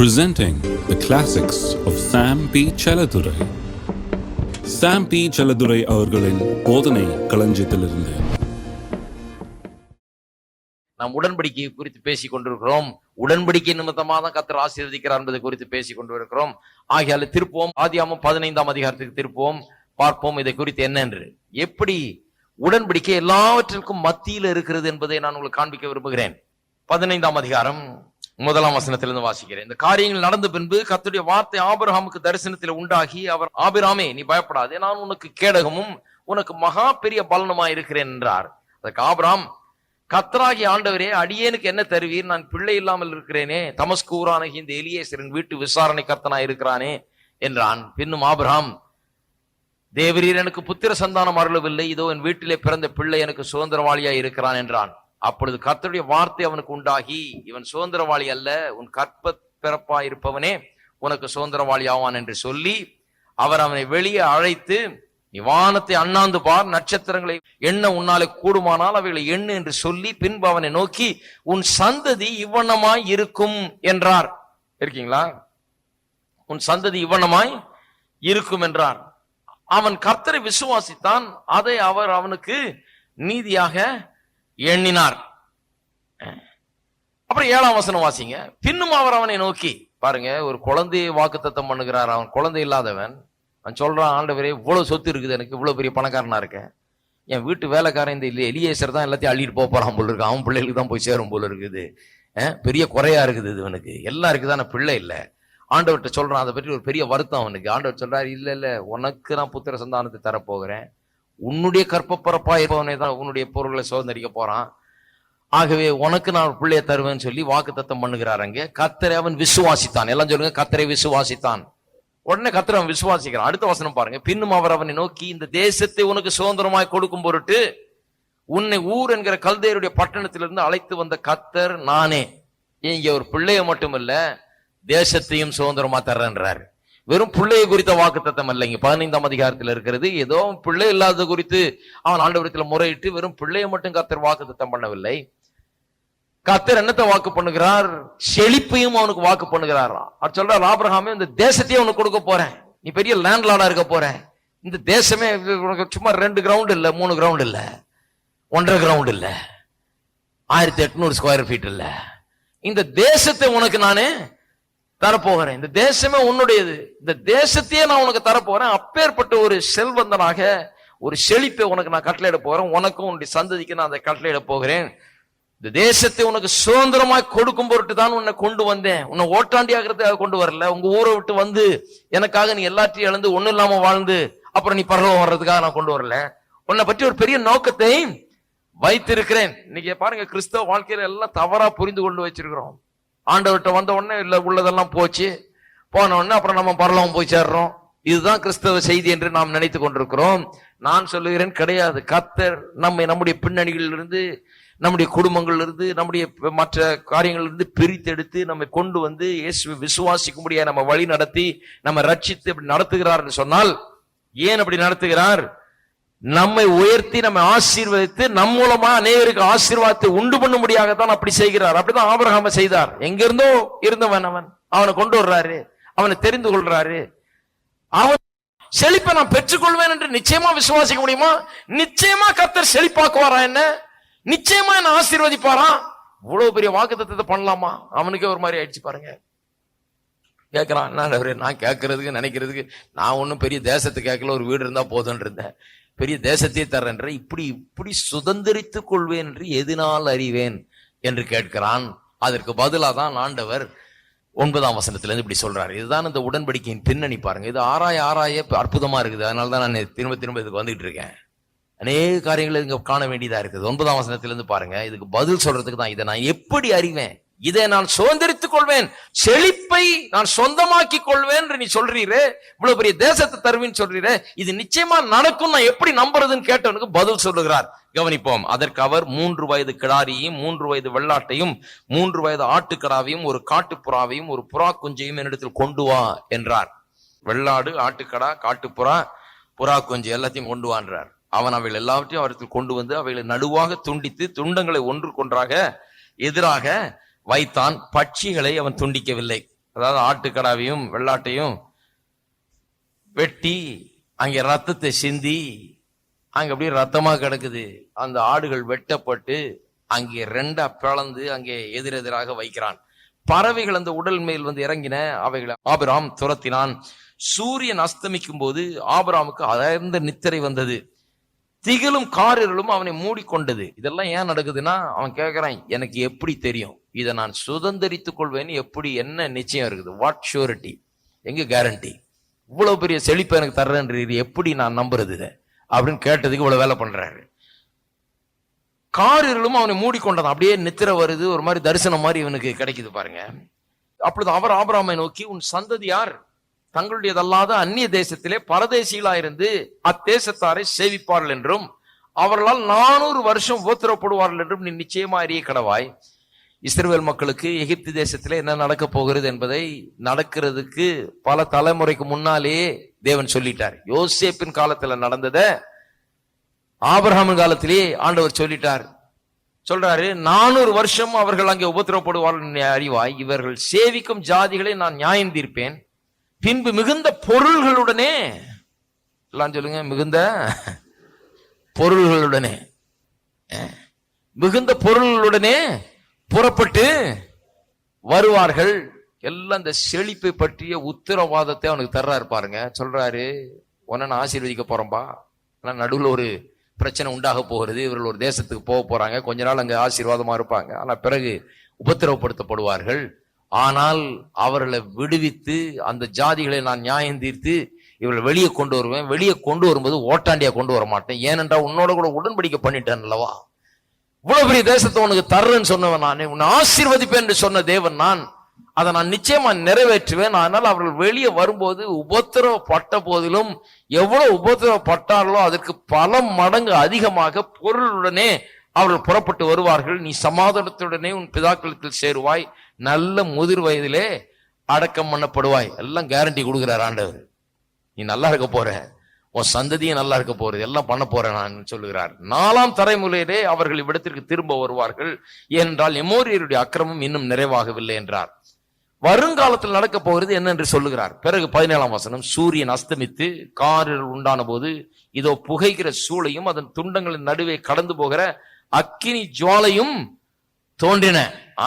Presenting the classics of Sam P. Chaladurai. Sam P. Chaladurai அவர்களின் போதனை களஞ்சியத்திலிருந்து நாம் உடன்படிக்கை குறித்து பேசிக் கொண்டிருக்கிறோம். உடன்படிக்கை நிமித்தமாக தான் கர்த்தர் ஆசீர்வதிக்கிறார் என்பதை குறித்து பேசிக் கொண்டிருக்கிறோம். ஆகையால திருப்போம், ஆதியாகமம் 15ஆம் அதிகாரத்துக்கு திருப்போம், பார்ப்போம் இதை குறித்து என்ன என்று. எப்படி உடன்படிக்கை எல்லாவற்றிற்கும் மத்தியில் இருக்கிறது என்பதை நான் உங்களுக்கு காண்பிக்க விரும்புகிறேன். 15ஆம் அதிகாரம் 1ஆம் வசனத்திலிருந்து வாசிக்கிறேன். இந்த காரியங்கள் நடந்த பின்பு கர்த்தருடைய வார்த்தை ஆபிரகாமுக்கு தரிசனத்தில் உண்டாகி, அவர் ஆபிரகாமே நீ பயப்படாதே, நான் உனக்கு கேடகமும் உனக்கு மகா பெரிய பலனுமாய் இருக்கிறேன் என்றார். அதற்கு ஆபிரகாம், கர்த்தராகிய ஆண்டவரே, அடியேனுக்கு என்ன தருவீர்? நான் பிள்ளை இல்லாமல் இருக்கிறேனே, தமஸ்கு ஊரான இந்த எலியேசரின் வீட்டு விசாரணை கர்த்தனாய் இருக்கிறானே என்றான். பின்னும் ஆபிரகாம், தேவரீர் எனக்கு புத்திர சந்தானம் அருளவில்லை, இதோ என் வீட்டிலே பிறந்த பிள்ளை எனக்கு சுதந்திரவாளியாய் இருக்கிறான் என்றான். அப்பொழுது கர்த்தருடைய வார்த்தை அவனுக்கு உண்டாகி, இவன் சுதந்திரவாளி அல்ல, உன் கற்ப பிறப்பாய் இருப்பவனே உனக்கு சுதந்திரவாளி ஆவான் என்று சொல்லி, அவர் அவனை வெளியே அழைத்து, நீ வானத்தை அண்ணாந்து பார், நட்சத்திரங்களை எண்ண உன்னாலே கூடுமானால் அவைகளை எண்ணு என்று சொல்லி, பின்பு அவனை நோக்கி, உன் சந்ததி இவ்வண்ணமாய் இருக்கும் என்றார். இருக்கீங்களா? உன் சந்ததி இவ்வண்ணமாய் இருக்கும் என்றார். அவன் கர்த்தரை விசுவாசித்தான், அதை அவர் அவனுக்கு நீதியாக எண்ணினார். அப்புறம் 7ஆம் வசனம் வாசிங்க. பின்னும் அவர் அவனை நோக்கி, பாருங்க, ஒரு குழந்தையை வாக்குத்தத்தம் பண்ணுகிறார். அவன் குழந்தை இல்லாதவன். அவன் சொல்றான், ஆண்டவரே இவ்வளவு சொத்து இருக்குது எனக்கு, இவ்வளவு பெரிய பணக்காரனா இருக்கேன், என் வீட்டு வேலைக்காரன் இந்த எலியேசர் தான் எல்லாத்தையும் அள்ளிட்டு போறான் போல இருக்கு, அவன் பிள்ளைகளுக்கு தான் போய் சேரும் போல இருக்குது, பெரிய குறையா இருக்குது இது இவனுக்கு, எல்லாம் இருக்குதான பிள்ளை இல்லை. ஆண்டவர்கிட்ட சொல்றான், அதை பற்றி ஒரு பெரிய வருத்தம் அவனுக்கு. ஆண்டவர் சொல்றாரு, இல்ல உனக்கு நான் புத்திர சந்தானத்தை தரப்போகிறேன், உன்னுடைய கற்பப்பரப்பா இருப்பவனே தான் உன்னுடைய பொருள்களை சுதந்திரிக்க போறான், ஆகவே உனக்கு நான் பிள்ளைய தருவேன்னு சொல்லி வாக்கு தத்தம் பண்ணுகிறார். அங்கே கர்த்தரை அவன் விசுவாசித்தான். எல்லாம் சொல்லுங்க, கர்த்தரை விசுவாசித்தான். உடனே கர்த்தரை அவன் விசுவாசிக்கிறான். அடுத்த வசனம் பாருங்க. பின்னும் அவர் அவனை நோக்கி, இந்த தேசத்தை உனக்கு சுதந்திரமாய் கொடுக்கும் பொருட்டு உன்னை ஊர் என்கிற கல்தேயருடைய பட்டணத்திலிருந்து அழைத்து வந்த கர்த்தர் நானே. இங்க ஒரு பிள்ளைய மட்டுமல்ல, தேசத்தையும் சுதந்திரமா தர்றன்றாரு. வெறும் பிள்ளையை குறித்த வாக்கு தத்தம் அல்ல. இங்க 15ஆம் அதிகாரத்தில் இருக்கிறது. ஏதோ பிள்ளை இல்லாத குறித்து அவன் ஆண்டவரத்தில் முறையிட்டு வெறும் பிள்ளையை மட்டும் கர்த்தர் வாக்கு தத்தம் பண்ணவில்லை. கர்த்தர் என்னத்தை வாக்கு பண்ணுகிறார்? செழிப்பையும் அவனுக்கு வாக்கு பண்ணுகிறார். அவர் சொல்றார், ஆபிரகாமே இந்த தேசத்தையே உனக்கு கொடுக்க போறேன், நீ பெரிய லேண்ட்லார்டா இருக்க போற, இந்த தேசமே உனக்கு சும்மா 2 கிரவுண்ட் இல்ல, 3 கிரவுண்ட் இல்ல, 1.5 கிரவுண்ட் இல்ல, 1800 ஸ்கொயர் ஃபீட் இல்ல, இந்த தேசத்தை உனக்கு நானே தரப்போகிறேன், இந்த தேசமே உன்னுடையது, இந்த தேசத்தையே நான் உனக்கு தரப்போறேன், அப்பேற்பட்ட ஒரு செல்வந்தனாக ஒரு செழிப்பை உனக்கு நான் கட்டளையிட போறேன், உனக்கும் உன்னுடைய சந்ததிக்கு நான் அதை கட்டளையிட போகிறேன், இந்த தேசத்தை உனக்கு சுதந்திரமாய் கொடுக்கும் பொருட்டு தான் உன்னை கொண்டு வந்தேன், உன்னை ஓட்டாண்டி ஆகிறதுக்காக கொண்டு வரல, உங்க ஊரை விட்டு வந்து எனக்காக நீ எல்லாத்தையும் இழந்து ஒண்ணு இல்லாம வாழ்ந்து அப்புறம் நீ பரலோகம் வர்றதுக்காக நான் கொண்டு வரல, உன்னை பற்றி ஒரு பெரிய நோக்கத்தை வைத்திருக்கிறேன். இன்னைக்கு பாருங்க, கிறிஸ்தவ வாழ்க்கையில எல்லாம் தவறா புரிந்து கொண்டு வச்சிருக்கிறோம். ஆண்டவர்கிட்ட வந்த உடனே இல்ல உள்ளதெல்லாம் போச்சு, போன உடனே அப்புறம் நம்ம பரலோகம் போய் சேர்றோம், இதுதான் கிறிஸ்தவ செய்தி என்று நாம் நினைத்து கொண்டிருக்கிறோம். நான் சொல்லுகிறேன், கிடையாது. கர்த்தர் நம்முடைய பின்னணிகளிலிருந்து, நம்முடைய குடும்பங்களிலிருந்து, நம்முடைய மற்ற காரியங்களிலிருந்து பிரித்தெடுத்து நம்மை கொண்டு வந்து இயேசுவை விசுவாசிக்கும்படியா நம்ம வழி நடத்தி நம்ம ரட்சித்து அப்படி நடத்துகிறார் என்று சொன்னால், ஏன் அப்படி நடத்துகிறார்? நம்மை உயர்த்தி நம்மை ஆசீர்வதித்து நம் மூலமா அநேகருக்கு ஆசீர்வாதத்தை உண்டு பண்ணும்படியாகத்தான் அப்படி செய்கிறார். அப்படிதான் ஆபிரகாமை செய்தார். எங்கிருந்தோ இருந்தவன் அவனை கொண்டு வர்றாரு, அவனை தெரிந்து கொள்றாரு. அவன் செழிப்பை நான் பெற்றுக்கொள்வேன் என்று நிச்சயமா விசுவாசிக்க முடியுமா? நிச்சயமா கர்த்தர் செழிப்பாக்குவாரா? என்ன நிச்சயமா என்ன ஆசீர்வதிப்பாரா? இவ்வளவு பெரிய வாக்குத்தத்தத்தை பண்ணலாமா? அவனுக்கே ஒரு மாதிரி ஆயிடுச்சு பாருங்க. கேட்கிறான், நான் கேட்கறதுக்கு நினைக்கிறதுக்கு நான் ஒன்னும் பெரிய தேசத்தை கேட்கல, ஒரு வீடு இருந்தா போதுன்னு இருந்தேன், பெரிய தேசத்தை தர்றேன்ற, இப்படி சுதந்திரித்துக் கொள்வேன் என்று எதனால் அறிவேன் என்று கேட்கிறான். அதற்கு பதிலாக தான் ஆண்டவர் 9ஆம் வசனத்திலிருந்து இப்படி சொல்றாரு. இதுதான் இந்த உடன்படிக்கையின் பின்னணி. பாருங்க, இது ஆராய அற்புதமா இருக்குது. அதனாலதான் நான் திரும்ப இதுக்கு வந்துட்டு இருக்கேன். அநேக காரியங்கள் இங்க காண வேண்டியதா இருக்குது. 9ஆம் வசனத்திலிருந்து பாருங்க, இதுக்கு பதில் சொல்றதுக்கு தான். இதை நான் எப்படி அறிவேன்? இதை நான் சுதந்திரித்துக் கொள்வேன், செழிப்பை நான் சொந்தமாக்கி கொள்வேன் என்று நீ சொல்றீரே, இவ்வளவு பெரிய தேசத்தை தருவின்னு சொல்றீரே, இது நிச்சயமா நடக்கும், நான் எப்படி நம்புறதுன்னு கேட்டவனுக்கு பதில் சொல்லுகிறார். கவனிப்போம். அதற்கு அவர் 3 வயது கிடாரியையும் 3 வயது வெள்ளாட்டையும் 3 வயது ஆட்டுக்கடாவையும் ஒரு காட்டுப்புறாவையும் ஒரு புறா குஞ்சையும் என்னிடத்தில் கொண்டு வா என்றார். வெள்ளாடு, ஆட்டுக்கடா, காட்டுப்புறா, புறா குஞ்சு எல்லாத்தையும் கொண்டு வான்றார். அவன் அவைகள் எல்லாவற்றையும் அவரிடத்தில் கொண்டு வந்து அவைகளை நடுவாக துண்டித்து துண்டங்களை ஒன்றுக்கொன்றாக எதிராக வைத்தான். பட்சிகளை அவன் துண்டிக்கவில்லை. அதாவது ஆட்டுக்கடாவையும் வெள்ளாட்டையும் வெட்டி அங்கே ரத்தத்தை சிந்தி அங்க அப்படியே ரத்தமா கிடக்குது. அந்த ஆடுகள் வெட்டப்பட்டு அங்கே ரெண்டா பிளந்து அங்கே எதிரெதிராக வைக்கிறான். பறவைகள் அந்த உடல் மேல் வந்து இறங்கின, அவைகளை ஆபிரகாம் துரத்தினான். சூரியன் அஸ்தமிக்கும் போது ஆபிரகாமுக்கு அயர்ந்த நித்திரை வந்தது, திகிலும் காரிருளும் அவனை மூடிக்கொண்டது. இதெல்லாம் ஏன் நடக்குதுன்னா, அவன் கேட்கிறான், எனக்கு எப்படி தெரியும் இதை நான் சுதந்திரித்துக் கொள்வேன்னு? எப்படி, என்ன நிச்சயம் இருக்குது? வாட் ஷூரிட்டி, எங்க கேரண்டி? இவ்வளவு பெரிய செழிப்பை எனக்கு தர்றேன்றீர், எப்படி நான் நம்புறது இதை அப்படின்னு கேட்டதுக்கு இவ்வளவு வேலை பண்றாரு. காரிருளும் அவனை மூடிக்கொண்டதான். அப்படியே நித்திரை வருது, ஒரு மாதிரி தரிசனம் மாதிரி இவனுக்கு கிடைக்குது பாருங்க. அப்பொழுது அவர் ஆபிரகாமை நோக்கி, உன் சந்ததி யார்? தங்களுடையதல்லாத அந்நிய தேசத்திலே பரதேசிகளாயிருந்து அத்தேசத்தாரை சேவிப்பார்கள் என்றும் அவர்களால் 400 வருஷம் உபத்திரப்படுவார்கள் என்றும் நீ நிச்சயமா அறிய கடவாய். இஸ்ரவேல் மக்களுக்கு எகிப்து தேசத்திலே என்ன நடக்க போகிறது என்பதை நடக்கிறதுக்கு பல தலைமுறைக்கு முன்னாலேயே தேவன் சொல்லிட்டார். யோசேப்பின் காலத்துல நடந்தத ஆபிரகாமின் காலத்திலேயே ஆண்டவர் சொல்லிட்டார். சொல்றாரு, 400 வருஷம் அவர்கள் அங்கே உபத்திரப்படுவார்கள் அறிவாய். இவர்கள் சேவிக்கும் ஜாதிகளை நான் நியாயம் தீர்ப்பேன். பின்பு மிகுந்த பொருள்களுடனே, எல்லாம் சொல்லுங்க, மிகுந்த பொருள்களுடனே, மிகுந்த பொருள்களுடனே புறப்பட்டு வருவார்கள். எல்லாம் இந்த செழிப்பை பற்றிய உத்தரவாதத்தை அவனுக்கு தர்றாரு பாருங்க. சொல்றாரு, உன்னை நான் ஆசீர்வதிக்க போறேன்பா, ஆனா நடுவில் ஒரு பிரச்சனை உண்டாக போகிறது. இவர்கள் ஒரு தேசத்துக்கு போக போறாங்க, கொஞ்ச நாள் அங்க ஆசீர்வாதமா இருப்பாங்க, ஆனா பிறகு உபத்திரவப்படுத்தப்படுவார்கள். ஆனால் அவர்களை விடுவித்து அந்த ஜாதிகளை நான் நியாயம் தீர்த்து இவர்கள் வெளியே கொண்டு வருவேன். வெளியே கொண்டு வரும்போது ஓட்டாண்டியா கொண்டு வர மாட்டேன், ஏனென்றால் உன்னோட கூட உடன்படிக்கை பண்ணிட்டேன் அல்லவா. இவ்வளவு பெரிய தேசத்தை உனக்கு தர்றேன்னு சொன்னவன் நான், உன்னை ஆசீர்வதிப்பேன் என்று சொன்ன தேவன் நான், அதை நான் நிச்சயமா நிறைவேற்றுவேன். அதனால் அவர்கள் வெளியே வரும்போது உபத்திரவப்பட்ட போதிலும் எவ்வளவு உபத்திரவப்பட்டார்களோ அதற்கு பல மடங்கு அதிகமாக பொருளுடனே அவர்கள் புறப்பட்டு வருவார்கள். நீ சமாதானத்துடனே உன் பிதாக்களத்தில் சேருவாய், நல்ல முதிர் வயதிலே அடக்கம் பண்ணப்படுவாய். எல்லாம் கேரண்டி கொடுக்கிறார் ஆண்டவர். நீ நல்லா இருக்க போற, உன் சந்ததியும் நல்லா இருக்க போறது, எல்லாம் பண்ண போறேன் நான் சொல்லுகிறார். 4ஆம் தலைமுறையிலே அவர்கள் இவ்விடத்திற்கு திரும்ப வருவார்கள், ஏனென்றால் எமோரியருடைய அக்கிரமம் இன்னும் நிறைவாகவில்லை என்றார். வருங்காலத்தில் நடக்க போகிறது என்ன என்று சொல்லுகிறார். பிறகு 17ஆம் வசனம், சூரியன் அஸ்தமித்து காரிருள் உண்டான போது இதோ புகைகிற சூளையும் அதன் துண்டங்களின் நடுவே கடந்து போகிற அக்கினி ஜுவாலையும் தோன்றின.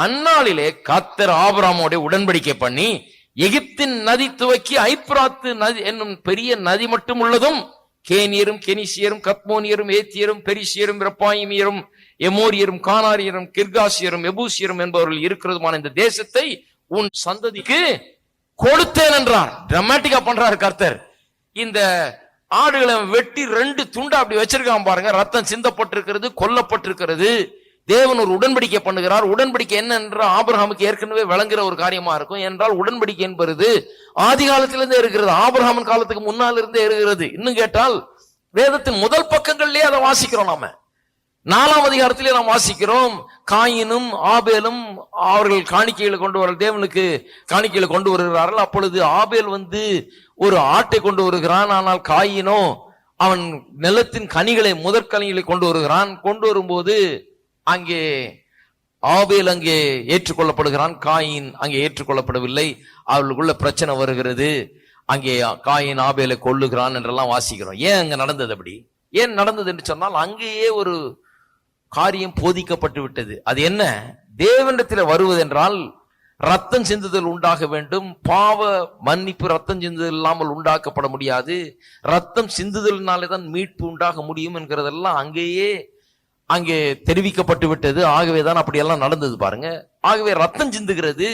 அந்நாளிலே கர்த்தர் ஆபிரகாமோட உடன்படிக்கை பண்ணி எகிப்தின் நதி துவக்கி ஐப்பிராத்து நதி என்னும் பெரிய நதி மட்டும் உள்ளதும் கேனியரும் கெனிசியரும் கத்மோனியரும் ஏத்தியரும் பெரிசியரும் ரெப்பாயிமியரும் எமோரியரும் கானாரியரும் கிர்காசியரும் எபூசியரும் என்பவர்கள் இருக்கிறதுமான இந்த தேசத்தை உன் சந்ததிக்கு கொடுத்தேன் என்றார். டிராமாட்டிக்கா பண்றாரு கர்த்தர். இந்த ஆடுகளை வெட்டி 2 துண்டா அப்படி வச்சிருக்கான் பாருங்க. ரத்தம் சிந்தப்பட்டிருக்கிறது, கொல்லப்பட்டிருக்கிறது. தேவன் ஒரு உடன்படிக்கை பண்ணுகிறார். உடன்படிக்கை என்ன என்ற ஆபிரகாமுக்கு ஏற்கனவே விளங்குற ஒரு காரியமா இருக்கும். என்றால் உடன்படிக்கை என்பது ஆதி காலத்திலிருந்தே இருக்கிறது, ஆபிரகாமின் காலத்துக்கு முன்னால் இருந்தே இருக்கிறது. இன்னும் கேட்டால் வேதத்தின் முதல் பக்கங்கள்லயே அதை வாசிக்கிறோம். நாம 4ஆம் அதிகாரத்திலே நாம் வாசிக்கிறோம், காயினும் ஆபேலும் அவர்கள் காணிக்கைகளை கொண்டு வர தேவனுக்கு காணிக்கைகளை கொண்டு வருகிறார்கள். அப்பொழுது ஆபேல் வந்து ஒரு ஆட்டை கொண்டு வருகிறான், ஆனால் காயினோ அவன் நிலத்தின் கனிகளை முதற்கனிகளை கொண்டு வருகிறான். கொண்டு வரும்போது அங்கே ஆபேல் அங்கே ஏற்றுக்கொள்ளப்படுகிறான், காயின் அங்கே ஏற்றுக்கொள்ளப்படவில்லை. அவர்களுக்குள்ள பிரச்சனை வருகிறது. அங்கே காயின் ஆபேலை கொல்லுகிறான் என்றெல்லாம் வாசிக்கிறோம். ஏன் அங்க நடந்தது? அப்படி ஏன் நடந்தது என்று சொன்னால், அங்கேயே ஒரு காரியம் போதிக்கப்பட்டு விட்டது. அது என்ன? தேவனிடத்தில் வருவதென்றால் ரத்தம் சிந்துதல் உண்டாக வேண்டும். பாவ மன்னிப்பு ரத்தம் சிந்துதல் இல்லாமல் உண்டாக்கப்பட முடியாது. ரத்தம் சிந்துதலினாலே தான் மீட்பு உண்டாக முடியும் என்கிறதெல்லாம் அங்கே தெரிவிக்கப்பட்டு விட்டது. ஆகவேதான் அப்படியெல்லாம் நடந்தது பாருங்க. ஆகவே ரத்தம் சிந்துகிறது,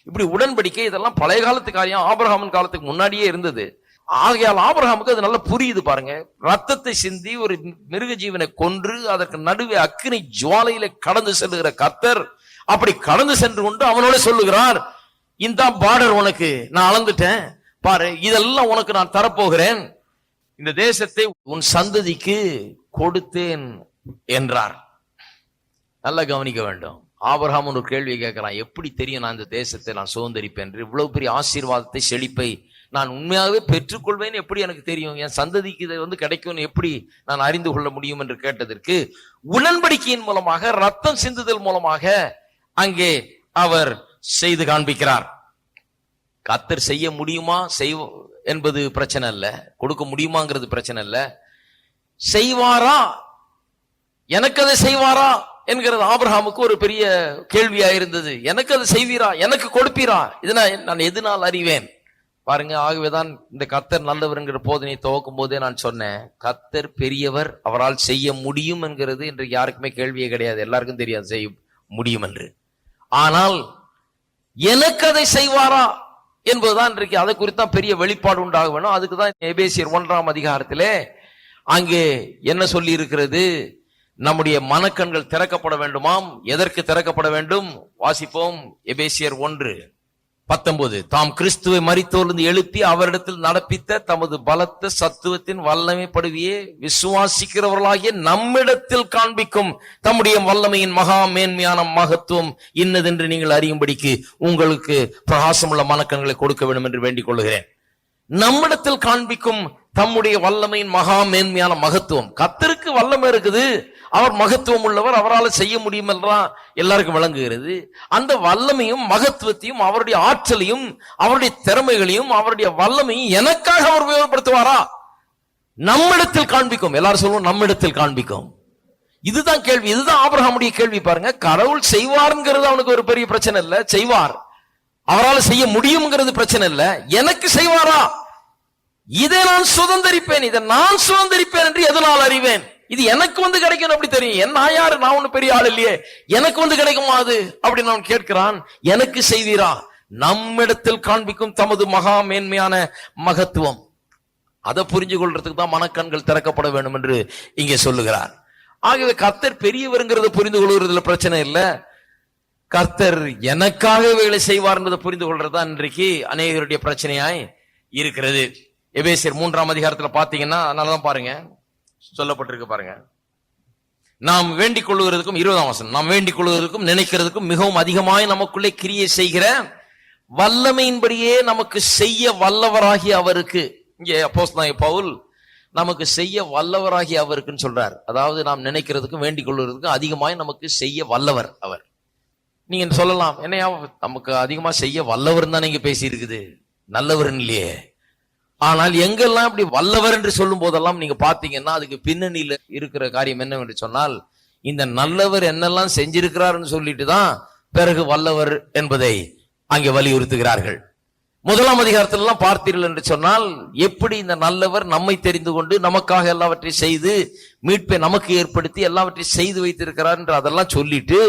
இப்படி உடன்படிக்கை, இதெல்லாம் பழைய காலத்து காரியம், ஆபிரகாமின் காலத்துக்கு முன்னாடியே இருந்தது. ஆகையால் ஆபிரகாமுக்கு அது நல்லா புரியுது பாருங்க. ரத்தத்தை சிந்தி ஒரு மிருக ஜீவனை கொன்று அதற்கு நடுவே அக்கினி ஜுவாலையில கடந்து செல்லுகிற கர்த்தர் அப்படி கடந்து சென்று கொண்டு அவனோட சொல்லுகிறார், இந்த பார்டர் உனக்கு நான் அளந்துட்டேன் பாரு, இதெல்லாம் உனக்கு நான் தரப்போகிறேன், இந்த தேசத்தை உன் சந்ததிக்கு கொடுத்தேன் என்றார். நல்லா கவனிக்க வேண்டும். ஆபிரகாம் ஒரு கேள்வி கேட்கிறான், எப்படி தெரியும் நான் இந்த தேசத்தை நான் சுதந்திரிப்பேன் என்று? இவ்வளவு பெரிய ஆசீர்வாதத்தை, செழிப்பை நான் உண்மையாகவே பெற்றுக்கொள்வேன் எப்படி எனக்கு தெரியும்? என் சந்ததிக்கு இதை கிடைக்கும்னு எப்படி நான் அறிந்து கொள்ள முடியும் என்று கேட்டதற்கு, உடன்படிக்கையின் மூலமாக, ரத்தம் சிந்துதல் மூலமாக அங்கே அவர் செய்து காண்பிக்கிறார். கர்த்தர் செய்ய முடியுமா என்பது பிரச்சனை இல்ல, கொடுக்க முடியுமாங்கிறது பிரச்சனை இல்ல, செய்வாரா, எனக்கு அதை செய்வாரா என்கிறது ஆபிரகாமுக்கு ஒரு பெரிய கேள்வியா இருந்தது. எனக்கு அதை செய்வீரா, எனக்கு கொடுப்பீரா, இதனால் நான் எதனால் அறிவேன்? பாருங்க, ஆகவேதான் இந்த கர்த்தர் நல்லவர்ங்கிற போதனை துவக்கும் போதே நான் சொன்னேன், கர்த்தர் பெரியவர், அவரால் செய்ய முடியும் என்கிறது இன்றைக்கு யாருக்குமே கேள்வியே கிடையாது, எல்லாருக்கும் தெரியாது செய்ய முடியும் என்று. ஆனால் எனக்கு அதை செய்வாரா என்பதுதான் இன்றைக்கு, அதை குறித்தான் பெரிய வெளிப்பாடு உண்டாக வேணும். அதுக்குதான் எபேசியர் 1ஆம் அதிகாரத்திலே அங்கே என்ன சொல்லி இருக்கிறது? நம்முடைய மனக்கண்கள் திறக்கப்பட வேண்டுமாம். எதற்கு திறக்கப்பட வேண்டும்? வாசிப்போம். எபேசியர் 1:19. தாம் கிறிஸ்துவை மரித்தோர்ந்து எழுப்பி அவரிடத்தில் நடப்பித்த தமது பலத்த சத்துவத்தின் வல்லமை படுவியே விசுவாசிக்கிறவர்களாகிய நம்மிடத்தில் காண்பிக்கும் தம்முடைய வல்லமையின் மகா மேன்மையான மகத்துவம் இன்னதென்று நீங்கள் அறியும்படிக்கு உங்களுக்கு பிரகாசமுள்ள மனக்கண்களை கொடுக்க வேண்டும் என்று வேண்டிக் கொள்கிறேன். நம்மிடத்தில் காண்பிக்கும் தம்முடைய வல்லமையின் மகா மேன்மையான மகத்துவம். கர்த்தருக்கு வல்லமை இருக்குது, அவர் மகத்துவம் உள்ளவர், அவரால் செய்ய முடியும் என்றால் எல்லாருக்கும் விளங்குகிறது. அந்த வல்லமையும் மகத்துவத்தையும் அவருடைய ஆற்றலையும் அவருடைய திறமைகளையும் அவருடைய வல்லமையும் எனக்காக அவர் உபயோகப்படுத்துவாரா? நம்மிடத்தில் காண்பிக்கும். எல்லாரும் சொல்லுவோம், நம்மிடத்தில் காண்பிக்கும். இதுதான் கேள்வி, இதுதான் ஆபிரகாமுடைய கேள்வி. பாருங்க, கடவுள் செய்வார்ங்கிறது அவனுக்கு ஒரு பெரிய பிரச்சனை இல்ல, செய்வார், அவரால் செய்ய முடியும்ங்கிறது பிரச்சனை இல்ல, எனக்கு செய்வாரா, இதை நான் சுதந்திரிப்பேன், இதை நான் சுதந்திரிப்பேன் என்று எதனால் அறிவேன்? இது எனக்கு கிடைக்கும் அப்படி தெரியும். நான் யாரு? நான் ஒண்ணு பெரிய ஆள் இல்லையே, எனக்கு கிடைக்குமா அது அப்படின்னு அவன் கேட்கிறான். எனக்கு செய்வீரா? நம்மிடத்தில் காண்பிக்கும் தமது மகா மேன்மையான மகத்துவம். அதை புரிஞ்சு கொள்றதுக்கு தான் மனக்கண்கள் திறக்கப்பட வேண்டும் என்று இங்கே சொல்லுகிறார். ஆகவே கர்த்தர் பெரியவருங்கிறத புரிந்து கொள்வதில் பிரச்சனை இல்லை, கர்த்தர் எனக்காக வேலை செய்வார் என்பதை புரிந்து கொள்றதுதான் இன்றைக்கு அநேகருடைய பிரச்சனையாய் இருக்கிறது. எபேசியர் 3ஆம் அதிகாரத்துல பாத்தீங்கன்னா, அதனாலதான் பாருங்க சொல்லப்பட்டிருக்கு பாருங்க, நாம் வேண்டிக் கொள்ளுகிறதுக்கும் 20ஆம் வசனம், நாம் வேண்டிக் கொள்ளுவதற்கும் நினைக்கிறதுக்கும் மிகவும் அதிகமாய் நமக்குள்ளே கிரியை செய்கிற வல்லமையின்படியே நமக்கு செய்ய வல்லவராகிய அவருக்கு. இங்கே அப்போஸ்தலனாகிய பவுல் நமக்கு செய்ய வல்லவராகிய அவருக்குன்னு சொல்றார். அதாவது நாம் நினைக்கிறதுக்கும் வேண்டிக் கொள்வதற்கும் அதிகமாய் நமக்கு செய்ய வல்லவர் அவர். நீங்க சொல்லலாம், என்னையா நமக்கு அதிகமா செய்ய வல்லவர் தான் நீங்க பேசி இருக்குது, நல்லவர் இல்லையே. ஆனால் எங்கெல்லாம் இப்படி வல்லவர் என்று சொல்லும் போதெல்லாம் நீங்க பாத்தீங்கன்னா அதுக்கு பின்னணியில இருக்கிற காரியம் என்னவென்று சொன்னால், இந்த நல்லவர் என்னெல்லாம் செஞ்சிருக்கிறார்னு சொல்லிட்டு தான் பிறகு வல்லவர் என்பதை அங்கே வலியுறுத்துகிறார்கள். 1ஆம் அதிகாரத்துல எல்லாம் பார்த்தீர்கள் என்று சொன்னால், எப்படி இந்த நல்லவர் நம்மை தெரிந்து கொண்டு நமக்காக எல்லாவற்றையும் செய்து மீட்பை நமக்கு ஏற்படுத்தி எல்லாவற்றையும் செய்து வைத்திருக்கிறார் என்று அதெல்லாம் சொல்லிட்டு,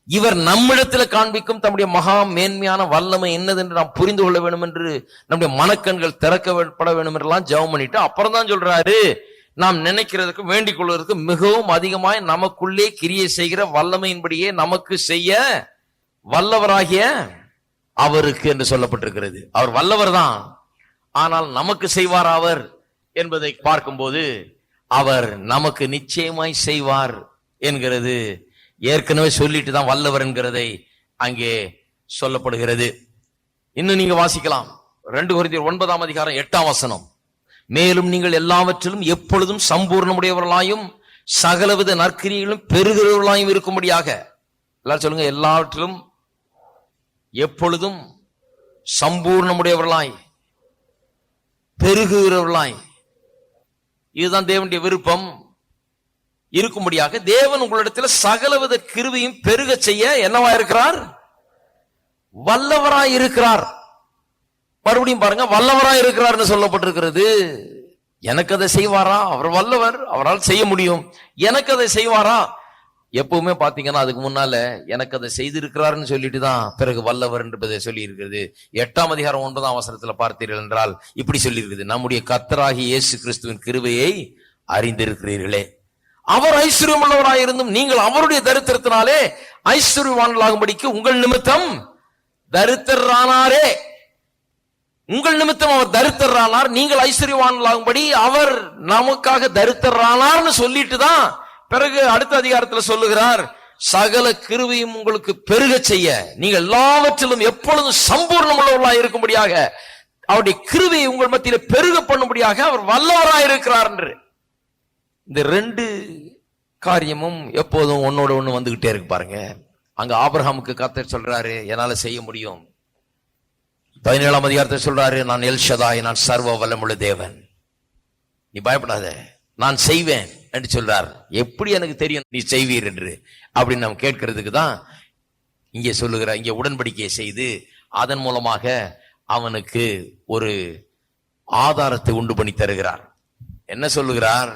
இவர் நம்மிடத்துல காண்பிக்கும் தம்முடைய மகா மேன்மையான வல்லமை என்னதென்று நாம் புரிந்து கொள்ள வேண்டும் என்று நம்முடைய மனக்கண்கள் திறக்கப்பட வேண்டும் என்றெல்லாம் ஜெபம் பண்ணிட்டு அப்புறம் தான் சொல்றாரு, நாம் நினைக்கிறதுக்கும் வேண்டிக் கொள்வதற்கு மிகவும் அதிகமாய் நமக்குள்ளே கிரியை செய்கிற வல்லமையின்படியே நமக்கு செய்ய வல்லவராகிய அவருக்கு என்று சொல்லப்பட்டிருக்கிறது. அவர் வல்லவர் தான், ஆனால் நமக்கு செய்வார் அவர் என்பதை பார்க்கும்போது அவர் நமக்கு நிச்சயமாய் செய்வார் என்கிறது ஏற்கனவே சொல்லிட்டு தான் வல்லவர் என்கிறதை அங்கே சொல்லப்படுகிறது. இன்னும் நீங்க வாசிக்கலாம், 2 கொரிந்தியர் 9ஆம் அதிகாரம் 8ஆம் வசனம், மேலும் நீங்கள் எல்லாவற்றிலும் எப்பொழுதும் சம்பூர்ணமுடையவர்களாயும் சகலவித நற்கிரிகளும் பெருகிறவர்களாயும் இருக்கும்படியாக. எல்லாரும் சொல்லுங்க, எல்லாவற்றிலும் எப்பொழுதும் சம்பூர்ணமுடையவர்களாய் பெருகிறவர்களாய். இதுதான் தேவனுடைய விருப்பம் இருக்கும்படியாக. தேவன் உங்களிடத்தில் சகலவித கிருபையும் பெருக செய்ய என்னவா இருக்கிறார்? வல்லவராய் இருக்கிறார். மறுபடியும் பாருங்க, வல்லவராய் இருக்கிறார் சொல்லப்பட்டிருக்கிறது. எனக்கு அதை செய்வாரா? அவர் வல்லவர், அவரால் செய்ய முடியும். எனக்கு அதை செய்வாரா? எப்பவுமே பாத்தீங்கன்னா அதுக்கு முன்னால எனக்கு அதை செய்திருக்கிறார்னு சொல்லிட்டு தான் பிறகு வல்லவர் என்பதை சொல்லி இருக்கிறது. 8ஆம் அதிகாரம் 9ஆம் வசனத்துல பார்த்தீர்கள் என்றால் இப்படி சொல்லி இருக்குது, நம்முடைய கர்த்தராகிய இயேசு கிறிஸ்துவின் கிருபையை அறிந்திருக்கிறீர்களே, அவர் ஐஸ்வர்யம் உள்ளவராயிருந்தும் நீங்கள் அவருடைய தரித்திரத்தினாலே ஐஸ்வர்யவான்களாகும்படிக்கு உங்கள் நிமித்தம் தரித்திரரானாரே. உங்கள் நிமித்தம் அவர் தரித்திரரானார், நீங்கள் ஐஸ்வர்யவான்களாகும்படி அவர் நமக்காக தரித்திரரானார்னு சொல்லிட்டு தான் பிறகு அடுத்த அதிகாரத்துல சொல்லுகிறார், சகல கிருபையும் உங்களுக்கு பெருக செய்ய நீங்கள் எல்லாவற்றிலும் எப்பொழுதும் சம்பூர்ணம் உள்ளவர்களாக இருக்கும்படியாக அவருடைய கிருபையை உங்கள் மத்தியில பெருக பண்ணும்படியாக அவர் வல்லவராய் இருக்கிறார் என்று. இந்த 2 காரியமும் எப்போதும் ஒன்னோட ஒண்ணு வந்துகிட்டே இருக்கு பாருங்க. அங்க ஆபிரகாமுக்கு கர்த்தர் சொல்றாரு, என்னால செய்ய முடியும். 17ஆம் அதிகாரத்தை சொல்றாரு, நான் எல்ஷதாய், நான் சர்வ வல்லமுள்ள தேவன், நீ பயப்படாத, நான் செய்வேன் என்று சொல்றார். எப்படி எனக்கு தெரியும் நீ செய்வீர் என்று அப்படின்னு நம்ம கேட்கறதுக்கு தான் இங்கே சொல்லுகிறார். இங்கே உடன்படிக்கையை செய்து அதன் மூலமாக அவனுக்கு ஒரு ஆதாரத்தை உண்டு பண்ணி தருகிறார். என்ன சொல்லுகிறார்?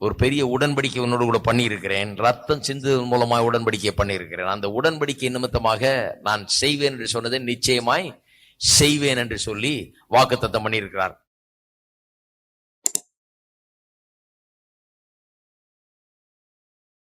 ஒரு பெரிய உடன்படிக்கை உன்னோடு கூட பண்ணி இருக்கிறேன், ரத்தம் சிந்து மூலமாக உடன்படிக்கை பண்ணி இருக்கிறேன், அந்த உடன்படிக்கை நிமித்தமாக நான் செய்வேன் என்று சொன்னதை நிச்சயமாய் செய்வேன் என்று சொல்லி வாக்குத்தத்தம் பண்ணி இருக்கிறார்.